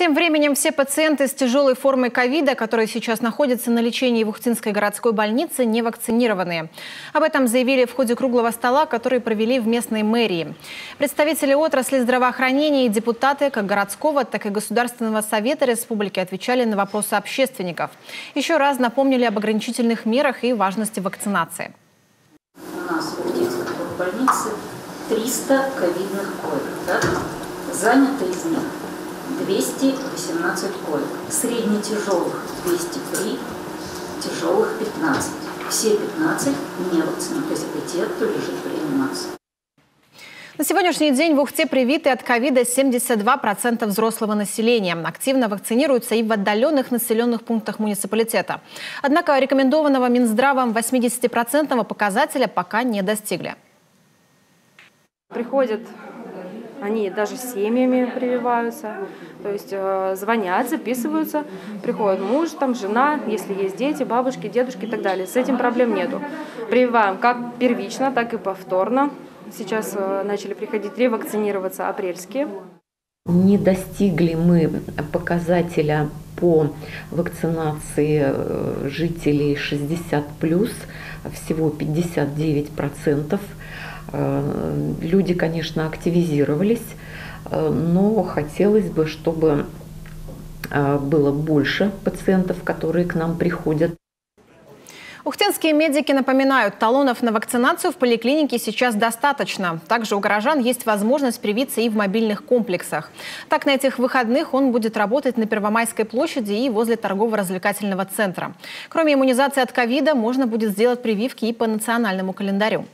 Тем временем все пациенты с тяжелой формой ковида, которые сейчас находятся на лечении в Ухтинской городской больнице, не вакцинированные. Об этом заявили в ходе круглого стола, который провели в местной мэрии. Представители отрасли здравоохранения и депутаты как городского, так и Государственного совета республики отвечали на вопросы общественников. Еще раз напомнили об ограничительных мерах и важности вакцинации. У нас в Ухтинской больнице 300 ковидных коек. Так? Занято из них 218 коек. Среднетяжелых 203, тяжелых 15. Все 15 не вакцинированы, то есть это те, кто лежит в реанимации. На сегодняшний день в Ухте привиты от ковида 72% взрослого населения. Активно вакцинируются и в отдаленных населенных пунктах муниципалитета. Однако рекомендованного Минздравом 80% показателя пока не достигли. Приходят они даже с семьями прививаются, то есть звонят, записываются, приходит муж, там, жена, если есть дети, бабушки, дедушки и так далее. С этим проблем нету. Прививаем как первично, так и повторно. Сейчас начали приходить ревакцинироваться апрельские. Не достигли мы показателя по вакцинации жителей 60+, всего 59%. Люди, конечно, активизировались, но хотелось бы, чтобы было больше пациентов, которые к нам приходят. Ухтинские медики напоминают, талонов на вакцинацию в поликлинике сейчас достаточно. Также у горожан есть возможность привиться и в мобильных комплексах. Так, на этих выходных он будет работать на Первомайской площади и возле торгово-развлекательного центра. Кроме иммунизации от ковида, можно будет сделать прививки и по национальному календарю.